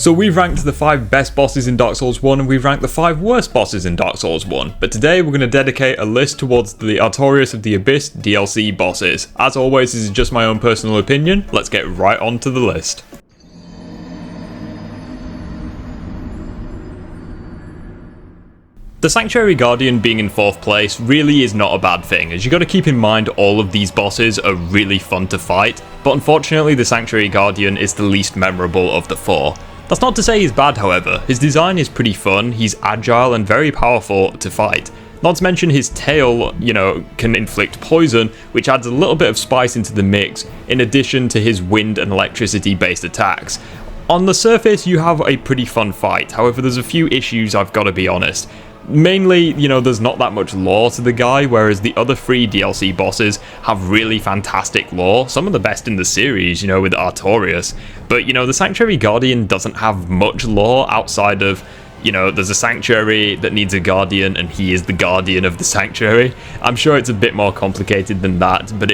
So we've ranked the 5 best bosses in Dark Souls 1 and we've ranked the 5 worst bosses in Dark Souls 1, but today we're going to dedicate a list towards the Artorias of the Abyss DLC bosses. As always, this is just my own personal opinion, let's get right on to the list. The Sanctuary Guardian being in 4th place really is not a bad thing, as you got to keep in mind all of these bosses are really fun to fight, but unfortunately the Sanctuary Guardian is the least memorable of the 4. That's not to say he's bad, however. His design is pretty fun, he's agile and very powerful to fight. Not to mention his tail, can inflict poison, which adds a little bit of spice into the mix, in addition to his wind and electricity based attacks. On the surface you have a pretty fun fight, however there's a few issues, I've got to be honest. Mainly, there's not that much lore to the guy, whereas the other 3 DLC bosses have really fantastic lore, some of the best in the series, with Artorias. But, the Sanctuary Guardian doesn't have much lore outside of, there's a sanctuary that needs a guardian and he is the guardian of the sanctuary. I'm sure it's a bit more complicated than that, but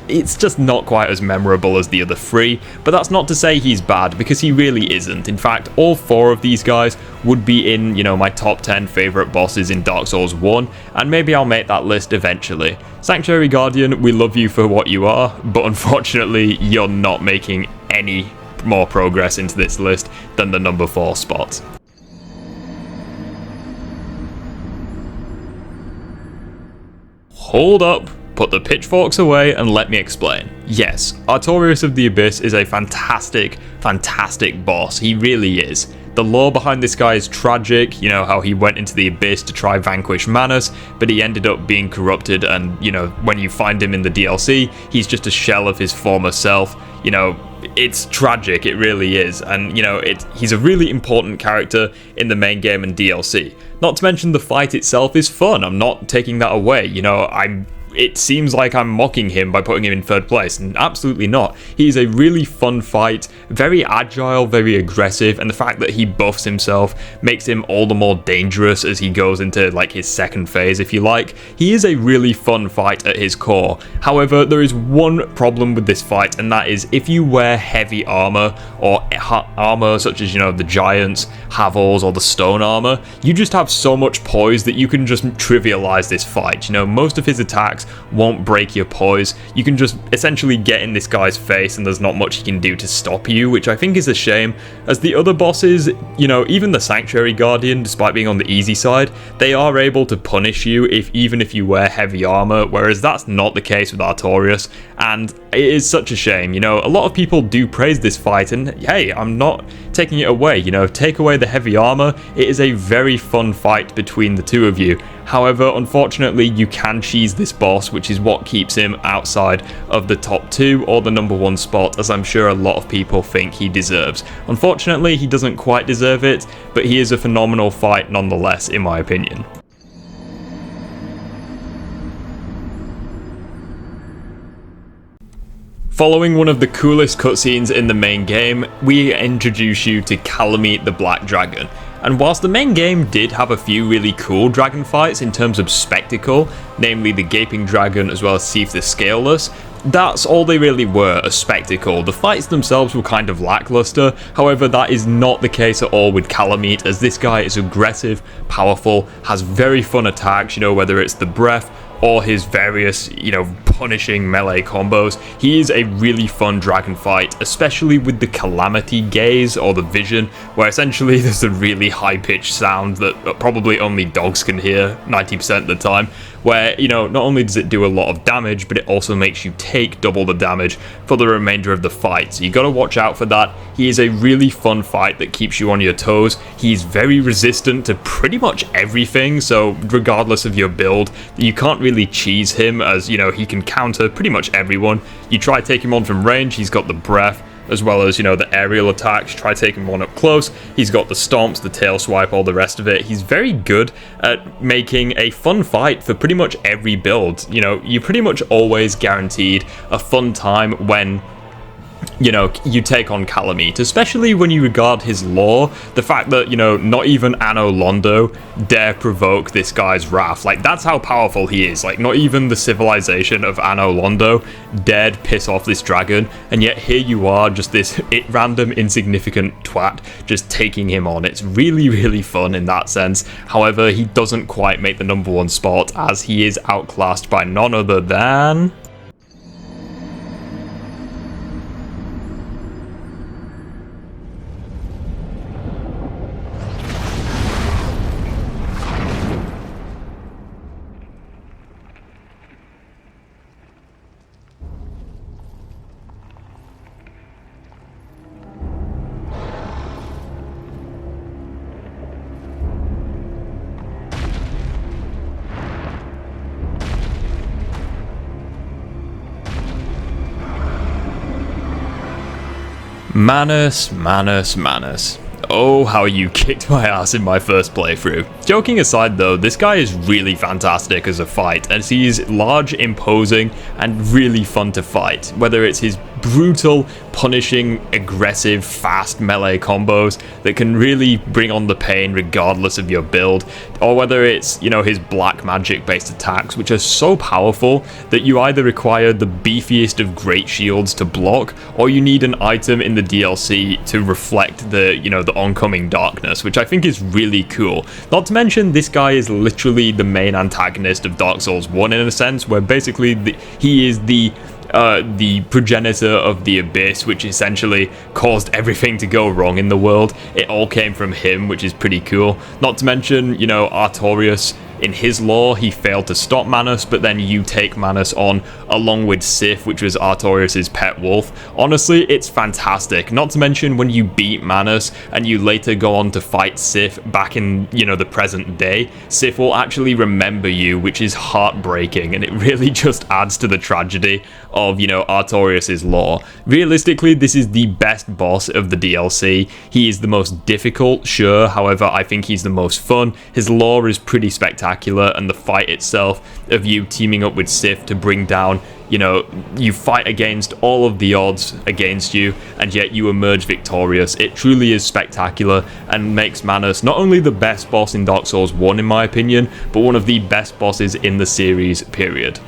it's just not quite as memorable as the other 3. But that's not to say he's bad, because he really isn't. In fact, all 4 of these guys would be in, my top 10 favourite bosses in Dark Souls 1, and maybe I'll make that list eventually. Sanctuary Guardian, we love you for what you are, but unfortunately you're not making any more progress into this list than the number 4 spot. Hold up, put the pitchforks away and let me explain. Yes, Artorias of the Abyss is a fantastic boss, he really is. The lore behind this guy is tragic, how he went into the Abyss to try vanquish Manus, but he ended up being corrupted and, when you find him in the DLC, he's just a shell of his former self. It's tragic, it really is, and he's a really important character in the main game and DLC. Not to mention the fight itself is fun, I'm not taking that away, it seems like I'm mocking him by putting him in 3rd place, and absolutely not. He's a really fun fight, very agile, very aggressive, and the fact that he buffs himself makes him all the more dangerous as he goes into his 2nd phase, if you like. He is a really fun fight at his core. However, there is one problem with this fight, and that is if you wear heavy armor, or armor such as, the Giants, Havels, or the Stone armor, you just have so much poise that you can just trivialize this fight. Most of his attacks won't break your poise. You can just essentially get in this guy's face and there's not much he can do to stop you, which I think is a shame, as the other bosses, even the Sanctuary Guardian, despite being on the easy side, they are able to punish you even if you wear heavy armor, whereas that's not the case with Artorias, and it is such a shame. A lot of people do praise this fight, and hey, I'm not taking it away, take away the heavy armor, it is a very fun fight between the two of you. However, unfortunately, you can cheese this boss, which is what keeps him outside of the top 2 or the number 1 spot, as I'm sure a lot of people think he deserves. Unfortunately, he doesn't quite deserve it, but he is a phenomenal fight nonetheless, in my opinion. Following one of the coolest cutscenes in the main game, we introduce you to Calamite the Black Dragon. And whilst the main game did have a few really cool dragon fights in terms of spectacle, namely the Gaping Dragon as well as Seath the Scaleless, that's all they really were, a spectacle. The fights themselves were kind of lackluster, however that is not the case at all with Calamite, as this guy is aggressive, powerful, has very fun attacks, whether it's the breath or his various, punishing melee combos. He is a really fun dragon fight, especially with the Calamity Gaze or the Vision, where essentially there's a really high-pitched sound that probably only dogs can hear 90% of the time, where, not only does it do a lot of damage, but it also makes you take double the damage for the remainder of the fight. So you gotta watch out for that. He is a really fun fight that keeps you on your toes. He's very resistant to pretty much everything, so regardless of your build, you can't really cheese him, as, he can counter pretty much everyone. You try to take him on from range, he's got the breath, as well as, the aerial attacks. Try taking one up close, he's got the stomps, the tail swipe, all the rest of it. He's very good at making a fun fight for pretty much every build. You're pretty much always guaranteed a fun time when you take on Calamite, especially when you regard his lore, the fact that, not even Anno Londo dare provoke this guy's wrath. Like, that's how powerful he is. Like, not even the civilization of Anno Londo dared piss off this dragon, and yet here you are, just this random insignificant twat, just taking him on. It's really, really fun in that sense. However, he doesn't quite make the #1 spot, as he is outclassed by none other than... Manus. Oh, how you kicked my ass in my first playthrough. Joking aside though, this guy is really fantastic as a fight, as he's large, imposing, and really fun to fight. Whether it's his brutal, punishing, aggressive, fast melee combos that can really bring on the pain regardless of your build, or whether it's, his black magic based attacks, which are so powerful that you either require the beefiest of great shields to block, or you need an item in the DLC to reflect the oncoming darkness, which I think is really cool. Not to mention, this guy is literally the main antagonist of Dark Souls 1 in a sense, where basically he is the progenitor of the Abyss, which essentially caused everything to go wrong in the world. It all came from him, which is pretty cool. Not to mention, Artorias, in his lore, he failed to stop Manus, but then you take Manus on along with Sif, which was Artorias' pet wolf. Honestly, it's fantastic. Not to mention, when you beat Manus and you later go on to fight Sif back in, the present day, Sif will actually remember you, which is heartbreaking, and it really just adds to the tragedy of, Artorias' lore. Realistically, this is the best boss of the DLC. He is the most difficult, sure, however, I think he's the most fun. His lore is pretty spectacular, and the fight itself of you teaming up with Sif to bring down, you fight against all of the odds against you, and yet you emerge victorious. It truly is spectacular, and makes Manus not only the best boss in Dark Souls 1 in my opinion, but one of the best bosses in the series, period.